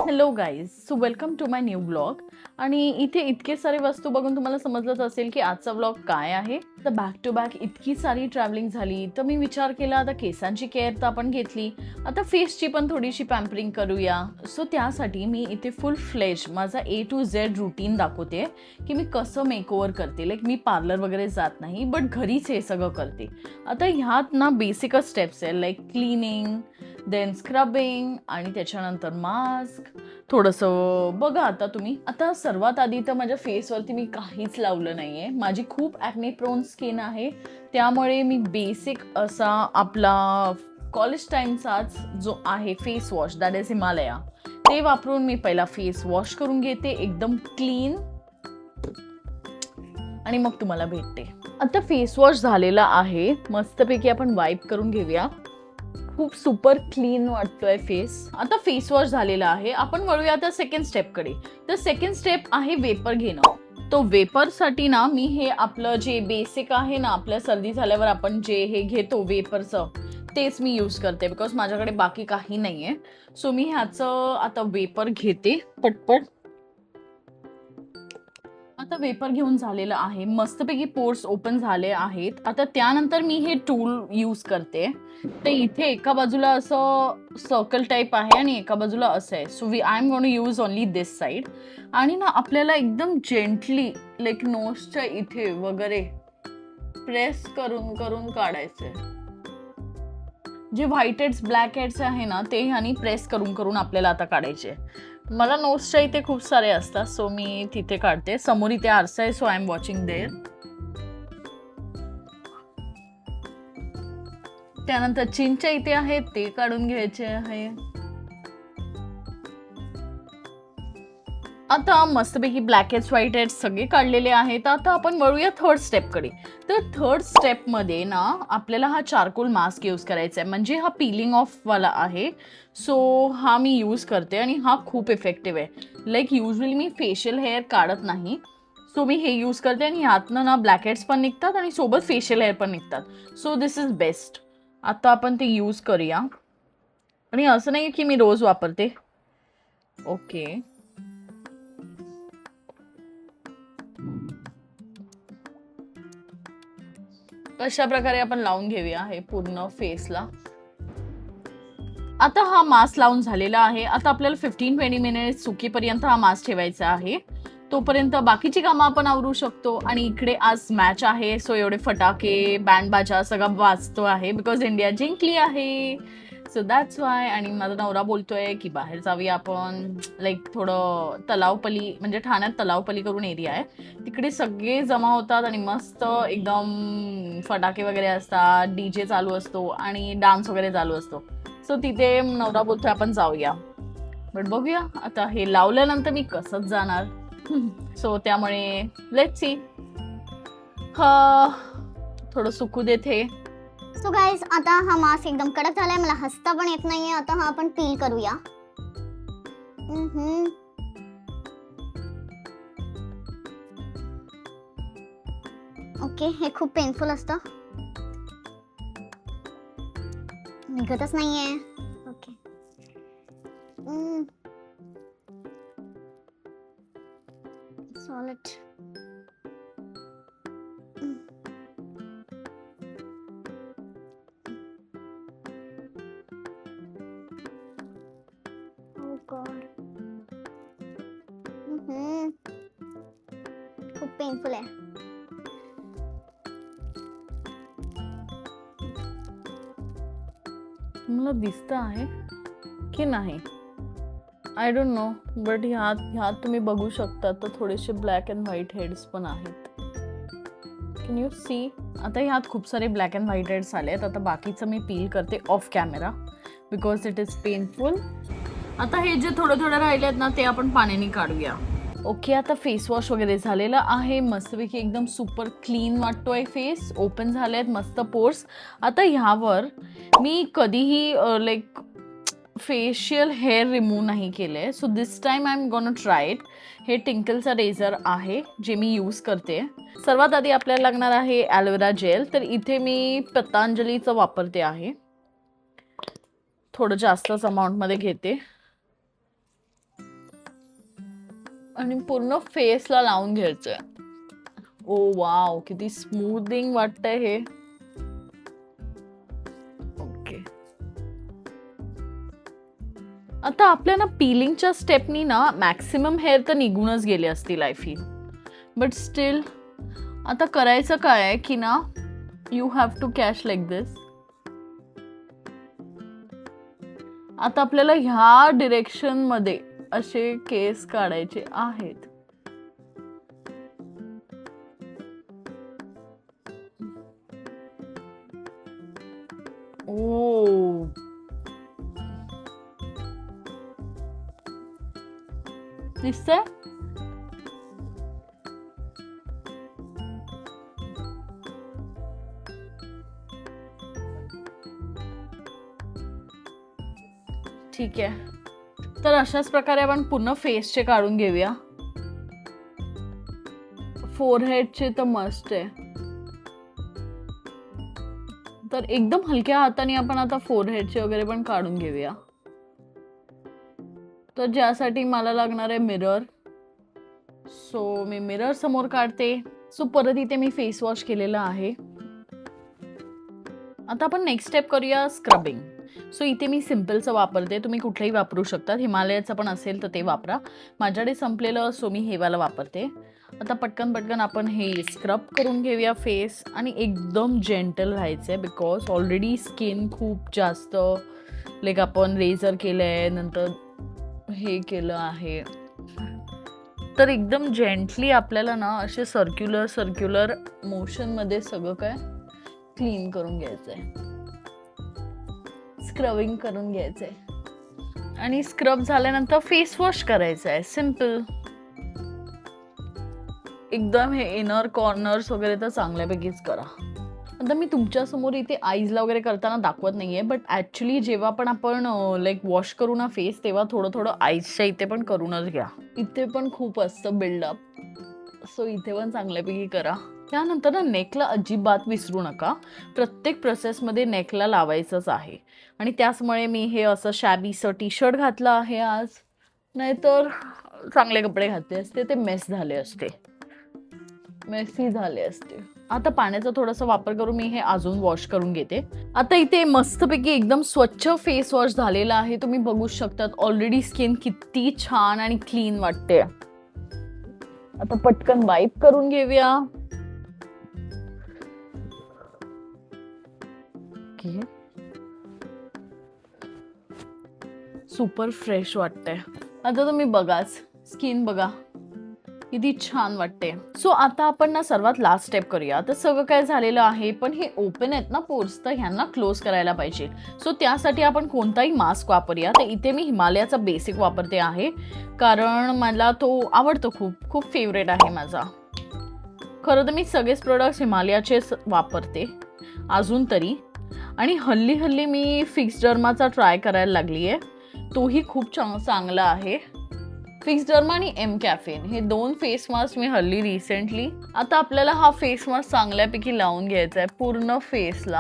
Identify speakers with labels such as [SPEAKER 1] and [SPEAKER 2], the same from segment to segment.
[SPEAKER 1] Hello guys, so welcome to my new blog. आणि इथे इतके सारे वस्तू बघून तुम्हाला समजलंच असेल की आजचा ब्लॉग काय आहे. तर बॅक टू बॅक इतकी सारी ट्रॅव्हलिंग झाली, तर मी विचार केला आता केसांची केअर तर आपण घेतली, आता फेसची पण थोडीशी पॅम्परिंग करूया. सो त्यासाठी मी इथे फुल फ्लेज माझा A to Z रुटीन दाखवते की मी कसं मेकओव्हर करते. लाईक मी पार्लर वगैरे जात नाही, बट घरीच हे सगळं करते. आता ह्यात ना बेसिकच स्टेप्स आहे, लाईक क्लिनिंग, देन स्क्रबिंग आणि त्याच्यानंतर मास्क थोडंसं बघा. आता तुम्ही आता सर्वात आधी तर माझ्या फेसवरती मी काहीच लावलं नाही आहे. माझी खूप ॲक्ने प्रोन स्किन आहे, त्यामुळे मी बेसिक असा आपला कॉलेज टाईमचाच जो आहे face wash, that is Himalaya, ते वापरून मी पहिला फेस वॉश करून घेते एकदम क्लीन, आणि मग तुम्हाला भेटते. आता फेस वॉश झालेला आहे, मस्तपैकी आपण वाईप करून घेऊया. खूप सुपर क्लीन वाटतोय फेस. आता फेस वॉश झालेला आहे, आपण वळूया आता सेकंड स्टेपकडे. तर सेकंड स्टेप आहे वेपर घेणं. तो वेपरसाठी ना मी हे आपलं जे बेसिक आहे ना, आपल्या सर्दी झाल्यावर आपण जे हे घेतो वेपरचं, तेच मी यूज करते बिकॉज माझ्याकडे बाकी काही नाही आहे. सो मी ह्याचं आता वेपर घेते पटपट. आता वेपर घेऊन झालेलं आहे, मस्तपैकी पोर्स ओपन झाले आहेत. आता त्यानंतर मी हे टूल यूज करते. ते इथे एका बाजूला असं सर्कल टाईप आहे आणि एका बाजूला असं आहे. So I am going to use only this side. आणि ना आपल्याला एकदम जेंटली लाईक नोजच्या इथे वगैरे प्रेस करून करून काढायचे. जे व्हाईट हेड्स ब्लॅक हेड्स आहे ना, ते ह्यानी प्रेस करून करून आपल्याला आता काढायचे. मला नोजच्या इथे खूप सारे असतात, सो मी तिथे काढते. समोर इथे आरसा आहे, so I am watching there. त्यानंतर चिनच्या इथे आहे, ते काढून घ्यायचे आहे. आता मस्तपैकी ब्लॅक हेड्स व्हाईट हेड्स सगळे काढलेले आहेत. आता आपण वळूया थर्ड स्टेपकडे. तर थर्ड स्टेपमध्ये ना आपल्याला हा चारकोल मास्क यूज करायचा आहे, म्हणजे हा पिलिंग ऑफवाला आहे. सो हा मी यूज करते आणि हा खूप इफेक्टिव्ह आहे. लाईक युजली मी फेशियल हेअर काढत नाही, सो मी हे यूज करते आणि ह्यातनं ना ब्लॅक हेड्स पण निघतात आणि सोबत फेशियल हेअर पण निघतात. So this is best. आता आपण ते यूज करूया. आणि असं नाही की मी रोज वापरते. ओके, अशा प्रकारे आपण लावून घेऊया हे पूर्ण फेसला. आता हा मास्क लावून झालेला आहे. आता आपल्याला 15-20 मिनिट सुकीपर्यंत हा मास्क ठेवायचा आहे. तोपर्यंत बाकीची कामं आपण आवरू शकतो. आणि इकडे आज मॅच आहे, सो एवढे फटाके बँड बाजा सगळं वाजतो आहे बिकॉज इंडिया जिंकली आहे. So that's why. आणि माझा नवरा बोलतोय की बाहेर जाऊया आपण, लाईक थोडं तलावपली, म्हणजे ठाण्यात तलावपली करून एरिया आहे, तिकडे सगळे जमा होतात आणि मस्त एकदम फटाके वगैरे असतात, DJ चालू असतो आणि डान्स वगैरे चालू असतो. सो तिथे नवरा बोलतोय आपण जाऊया, बट बघूया आता हे लावल्यानंतर मी कसंच जाणार. सो त्यामुळे लेट्स सी. थोडं सुकू देत हे.
[SPEAKER 2] सो गाइस, आता हा मास्क एकदम कडक झालाय, मला हसता पण येत नाहीये. आता हा आपण पील करूया. ओके, हे खूप पेनफुल असतं, निघतच नाहीये. Okay, solid. खूप पेनफुल आहे.
[SPEAKER 1] तुम्हाला दिसतं आहे की नाही आय डोंट नो, बट ह्यात तुम्ही बघू शकता तर थोडेसे ब्लॅक अँड व्हाईट हेड्स पण आहेत. Can you see? आता ह्यात खूप सारे ब्लॅक अँड व्हाईट हेड्स आले आहेत. आता बाकीचं मी पील करते off camera because it is painful. आता हे जे थोडं थोडं राहिले आहेत ना, ते आपण पाण्याने काढूया. ओके, आता फेस वॉश वगैरे झालेलं आहे, मस्तपैकी एकदम सुपर क्लीन वाटतोय फेस. ओपन झाले आहेत मस्त पोर्स. आता ह्यावर मी कधीही लाईक फेशियल हेअर रिमूव्ह नाही केले, so this time I am gonna try it. हे टिंकलचा रेझर आहे जे मी यूज करते. सर्वात आधी आपल्याला लागणार आहे ॲलोवेरा जेल. तर इथे मी पतंजलीचं वापरते आहे, थोडं जास्तच अमाऊंटमध्ये घेते. आणि पूर्ण फेसला लावून घ्यायचंय. ओ वाव, किती स्मूथिंग वाटतंय हे. ओके, आता आपल्या ना पिलिंगच्या स्टेपनी ना मॅक्सिमम हेअर तर निघूनच गेले असतील आय फील, बट स्टील आता करायचं काय आहे की ना, you have to catch like this. आता आपल्याला ह्या डिरेक्शन मध्ये असे केस काढायचे आहेत. ओ, दिसतंय? ठीक आहे, तर अशाच प्रकारे आपण पूर्ण फेसचे काढून घेऊया. फोरहेडचे तर मस्ट आहे. तर एकदम हलक्या हाताने आपण आता फोरहेडचे वगैरे पण काढून घेऊया. तर ज्यासाठी मला लागणार आहे मिरर. सो मी मिरर समोर काढते. सो परत इथे मी फेस वॉश केलेला आहे. आता आपण नेक्स्ट स्टेप करूया स्क्रबिंग. सो इथे मी सिम्पलचं वापरते, तुम्ही कुठलंही वापरू शकतात. हिमालयाचं पण असेल तर ते वापरा. माझ्याकडे संपलेलं सो मी हे वाला वापरते. आता पटकन आपण हे स्क्रब करून घेऊया फेस. आणि एकदम जेंटल राहायचं आहे, बिकॉज ऑलरेडी स्किन खूप जास्त लाईक आपण रेझर केलं आहे, नंतर हे केलं आहे. तर एकदम जेंटली आपल्याला ना असे सर्क्युलर मोशनमध्ये सगळं काय क्लीन करून घ्यायचं आहे, स्क्रबिंग करून घ्यायचं आहे. आणि स्क्रब झाल्यानंतर फेस वॉश करायचं आहे. सिम्पल एकदम. हे इनर कॉर्नर्स वगैरे तर चांगल्यापैकीच करा. आता मी तुमच्यासमोर इथे आईजला वगैरे करताना दाखवत नाहीये, बट ॲक्च्युली जेव्हा पण आपण लाईक वॉश करू ना फेस, तेव्हा थोडं आईजच्या इथे पण करूनच घ्या. इथे पण खूप असतं बिल्डअप, सो इथे पण चांगल्यापैकी करा. त्यानंतर ना नेकला अजिबात विसरू नका. प्रत्येक प्रोसेसमध्ये नेकला लावायचंच आहे. आणि त्याचमुळे मी हे असं शॅबीचं टी शर्ट घातलं आहे आज, नाहीतर चांगले कपडे घातले असते ते मेसी झाले असते. आता पाण्याचा थोडासा वापर करून मी हे अजून वॉश करून घेते. आता इथे मस्तपैकी एकदम स्वच्छ फेस वॉश झालेला आहे. तुम्ही बघू शकतात ऑलरेडी स्किन किती छान आणि क्लीन वाटते. आता पटकन वाईप करून घेऊया. सुपर फ्रेश वाटतंय. आता तुम्ही बघाच, स्किन बघा किती छान वाटते. सो आता आपण ना सर्वात लास्ट स्टेप करूया. तर सगळं काय झालेलं आहे, पण हे ओपन आहेत ना पोर्स, तर ह्यांना क्लोज करायला पाहिजे. सो त्यासाठी आपण कोणताही मास्क वापरूया. तर इथे मी हिमालयाचा बेसिक वापरते आहे, कारण मला तो आवडतो, खूप फेवरेट आहे माझा. खरं तर मी सगळेच प्रोडक्ट्स हिमालयाचेच वापरते अजून तरी. आणि हल्ली मी फिक्स डर्माचा ट्राय करायला लागली आहे, तोही खूप चांगला आहे. फिक्स डर्मा आणि एम कॅफेन हे 2 फेस मास्क मी हल्ली रिसेंटली. आता आपल्याला हा फेस मास्क चांगल्यापैकी लावून घ्यायचा आहे पूर्ण फेसला.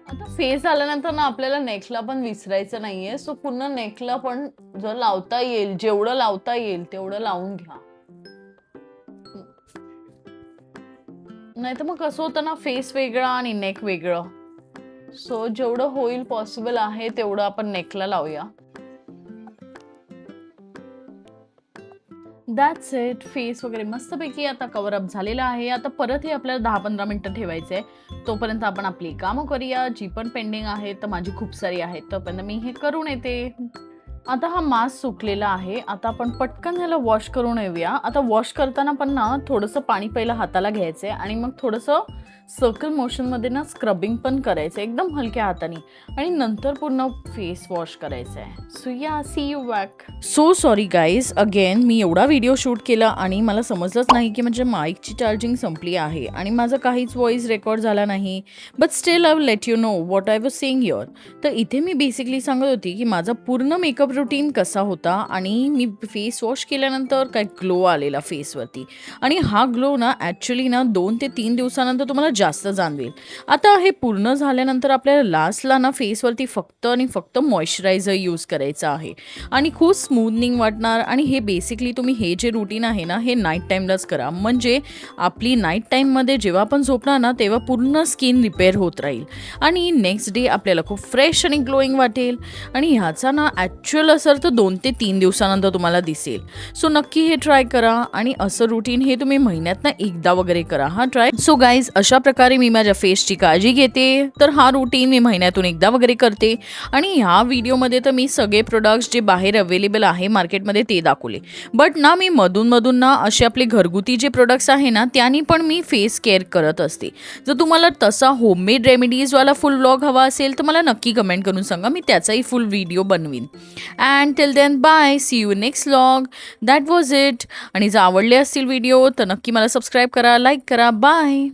[SPEAKER 1] आता फेस झाल्यानंतर ना आपल्याला नेकला पण विसरायचं नाहीये. सो पूर्ण नेकला पण जर लावता येईल, जेवढं लावता येईल तेवढं लावून घ्या. नाही तर मग कसं होतं ना, फेस वेगळा आणि नेक वेगळं. सो जेवढं होईल पॉसिबल आहे तेवढं आपण नेकला लावूया. That's it. फेस वगैरे मस्तपैकी आता कवर अप झालेला आहे. आता परत हे आपल्याला 10-15 मिनिटं ठेवायचं आहे. तोपर्यंत आपण आपली कामं करूया, जी पण पेंडिंग आहेत. तर माझी खूप सारी आहेत, तोपर्यंत मी हे करून येते. आता हा मास्क सुकलेला आहे. आता आपण पटकन ह्याला वॉश करून येऊया. आता वॉश करताना पण ना थोडंसं पाणी पहिलं हाताला घ्यायचं आहे आणि मग थोडंसं सर्कल मोशनमध्ये ना स्क्रबिंग पण करायचं आहे एकदम हलक्या हाताने, आणि नंतर पूर्ण फेस वॉश करायचं आहे. So yeah, see you back. So sorry guys, again मी एवढा व्हिडिओ शूट केला आणि मला समजलंच नाही की म्हणजे माईकची चार्जिंग संपली आहे आणि माझा काहीच व्हॉइस रेकॉर्ड झाला नाही. But still I will let you know what I was saying here. तर इथे मी बेसिकली सांगत होती की माझा पूर्ण मेकअप स्क्रब रुटीन कसा होता आणि मी फेस वॉश केल्यानंतर काय ग्लो आलेला फेसवरती आणि हा ग्लो ना ॲक्च्युली ना 2 ते 3 दिवसानंतर तुम्हाला जास्त जाणवेल. आता हे पूर्ण झाल्यानंतर आपल्याला लास्टला ना फेसवरती फक्त आणि फक्त मॉइश्चरायझर यूज करायचं आहे आणि खूप स्मूथनिंग वाटणार. आणि हे बेसिकली तुम्ही हे जे रुटीन आहे ना हे नाईट टाईमलाच करा, म्हणजे आपली नाईट टाईममध्ये जेव्हा आपण झोपणार ना तेव्हा पूर्ण स्किन रिपेअर होत राहील आणि नेक्स्ट डे आपल्याला खूप फ्रेश आणि ग्लोईंग वाटेल. आणि ह्याचा ना ॲक्च्युअल असर तर 2 ते 3 दिवसानंतर तुम्हाला दिसेल. सो नक्की हे ट्राय करा आणि असं रुटीन हे तुम्ही महिन्यातनं एकदा वगैरे करा हा ट्राय. सो गाईज, अशा प्रकारे मी माझ्या फेसची काळजी घेते. तर हा रुटीन मी महिन्यातून एकदा वगैरे करते आणि ह्या व्हिडिओमध्ये तर मी सगळे प्रोडक्ट्स जे बाहेर अवेलेबल आहे मार्केटमध्ये ते दाखवले. बट ना मी मधून ना असे आपले घरगुती जे प्रोडक्ट्स आहे ना त्यांनी पण मी फेस केअर करत असते. जर तुम्हाला तसा होममेड रेमेडीजवाला फुल व्लॉग हवा असेल तर मला नक्की कमेंट करून सांगा, मी त्याचाही फुल व्हिडिओ बनवीन. And till then bye, see you next vlog. That was it. आणि जर आवडले असतील व्हिडिओ तर नक्की मला सबस्क्राईब करा, लाईक करा. बाय.